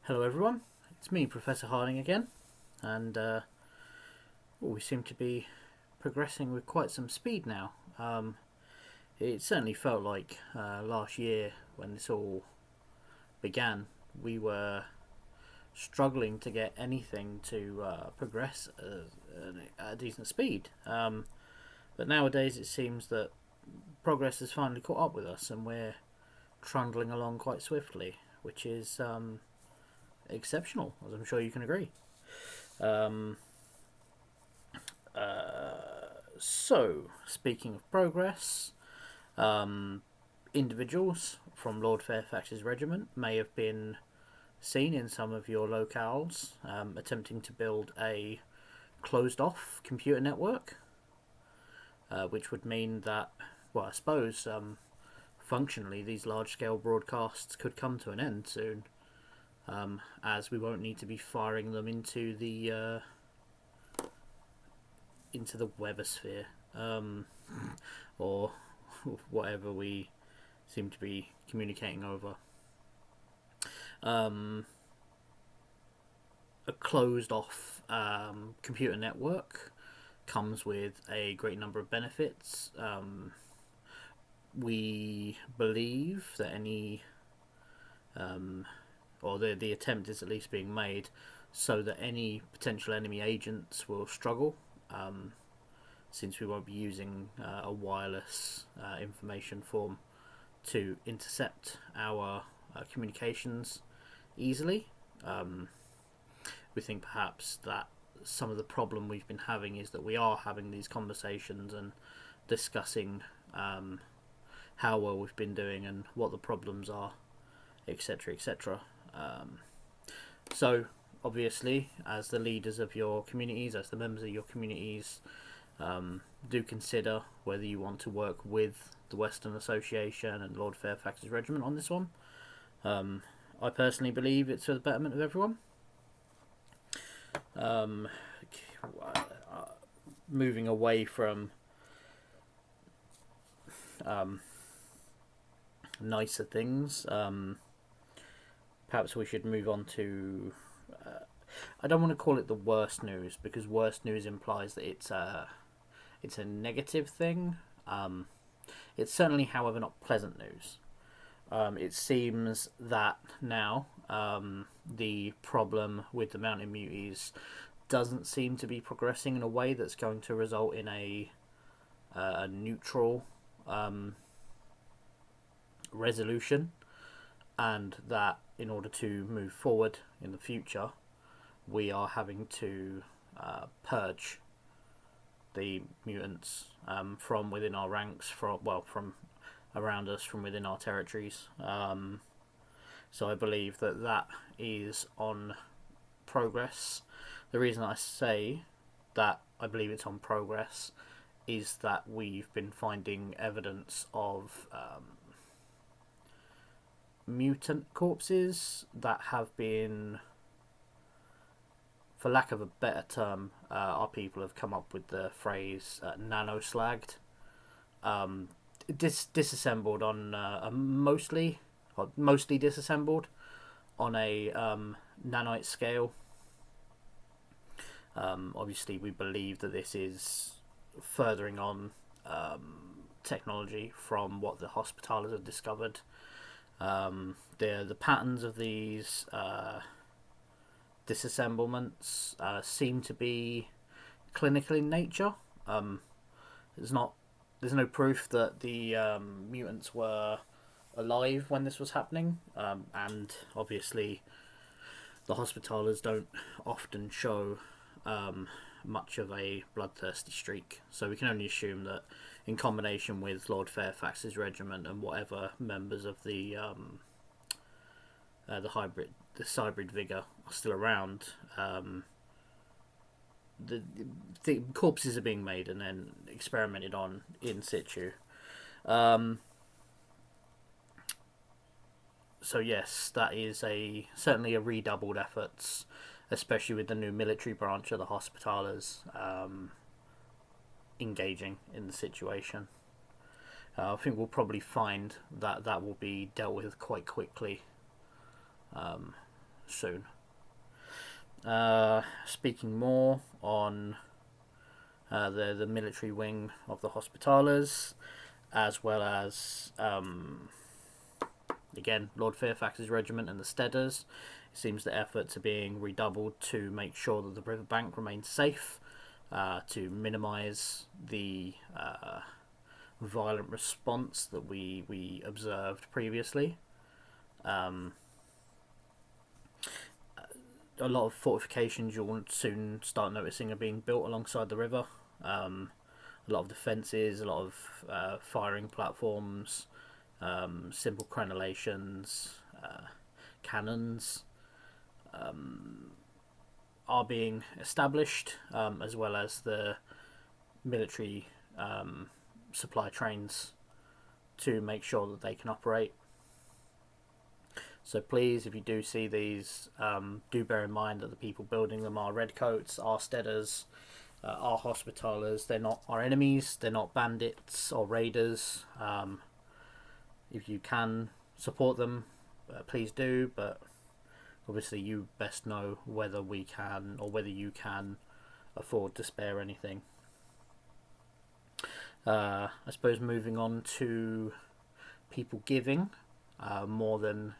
Hello everyone, it's me, Professor Harding again, and we seem to be progressing with quite some speed now. It certainly felt like last year when this all began, we were struggling to get anything to progress at a decent speed. But nowadays it seems that progress has finally caught up with us and we're trundling along quite swiftly, which is exceptional, as I'm sure you can agree. Um, Speaking of progress, individuals from Lord Fairfax's regiment may have been seen in some of your locales attempting to build a closed off computer network, which would mean that, well, I suppose functionally these large scale broadcasts could come to an end soon, as we won't need to be firing them into the webosphere, or whatever we seem to be communicating over. A closed off computer network comes with a great number of benefits. We believe that the attempt is at least being made so that any potential enemy agents will struggle, since we won't be using a wireless information form to intercept our communications easily. We think perhaps that some of the problem we've been having is that we are having these conversations and discussing how well we've been doing and what the problems are, etc., etc. So, obviously, as the leaders of your communities, as the members of your communities, do consider whether you want to work with the Western Association and Lord Fairfax's regiment on this one. I personally believe it's for the betterment of everyone. Moving away from nicer things, perhaps we should move on to. I don't want to call it the worst news, because worst news implies that it's a negative thing. It's certainly, however, not pleasant news. It seems that now the problem with the mountain muties doesn't seem to be progressing in a way that's going to result in a neutral resolution, and that in order to move forward in the future, we are having to purge the mutants from within our ranks, from around us, from within our territories. So I believe that is on progress. The reason I say that I believe it's on progress is that we've been finding evidence of mutant corpses that have been, for lack of a better term, our people have come up with the phrase nano-slagged. Disassembled on mostly disassembled on a nanite scale. Obviously, we believe that this is furthering on technology from what the hospitallers have discovered. The patterns of these disassemblements seem to be clinical in nature. There's no proof that the mutants were alive when this was happening, and obviously the hospitallers don't often show much of a bloodthirsty streak, so we can only assume that in combination with Lord Fairfax's regiment and whatever members of the hybrid vigor are still around, the corpses are being made and then experimented on in situ. So yes, that is certainly a redoubled efforts, especially with the new military branch of the hospitallers engaging in the situation. I think we'll probably find that will be dealt with quite quickly, soon. Speaking more on the military wing of the Hospitallers, as well as again Lord Fairfax's regiment and the Steaders. It seems the efforts are being redoubled to make sure that the riverbank remains safe, to minimise the violent response that we observed previously. A lot of fortifications you'll soon start noticing are being built alongside the river. A lot of defences, a lot of firing platforms, simple crenellations, cannons are being established, as well as the military supply trains to make sure that they can operate. So please, if you do see these, do bear in mind that the people building them are redcoats, are steaders, are Hospitallers. They're not our enemies. They're not bandits or raiders. If you can support them, please do. But obviously, you best know whether we can or whether you can afford to spare anything. I suppose moving on to people giving more than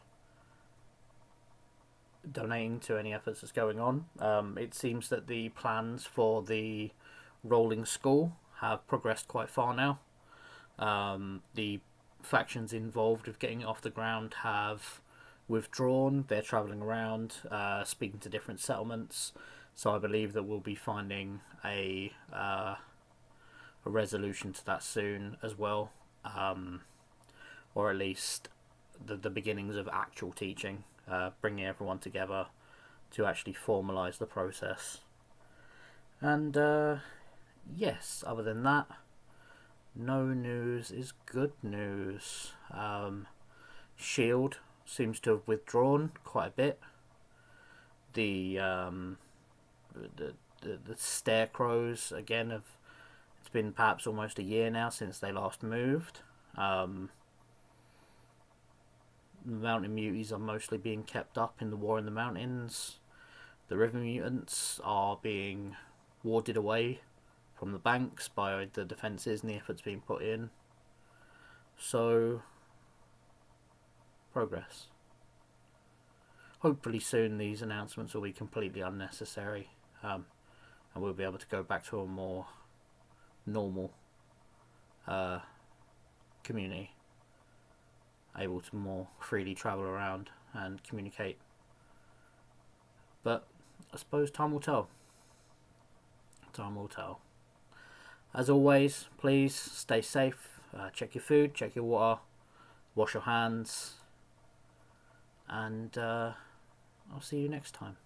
donating to any efforts that's going on. It seems that the plans for the rolling school have progressed quite far now. The factions involved with getting it off the ground have withdrawn. They're travelling around, speaking to different settlements. So I believe that we'll be finding a resolution to that soon as well, or at least the beginnings of actual teaching. Bringing everyone together to actually formalise the process. And yes, other than that, no news is good news. Shield seems to have withdrawn quite a bit. The Scarecrows again have. It's been perhaps almost a year now since they last moved. Mountain muties are mostly being kept up in the war in the mountains. The river mutants are being warded away from the banks by the defences and the efforts being put in. So, progress. Hopefully soon these announcements will be completely unnecessary, and we'll be able to go back to a more normal community, able to more freely travel around and communicate. But I suppose time will tell. Time will tell. As always, please stay safe, check your food, check your water, wash your hands, and I'll see you next time.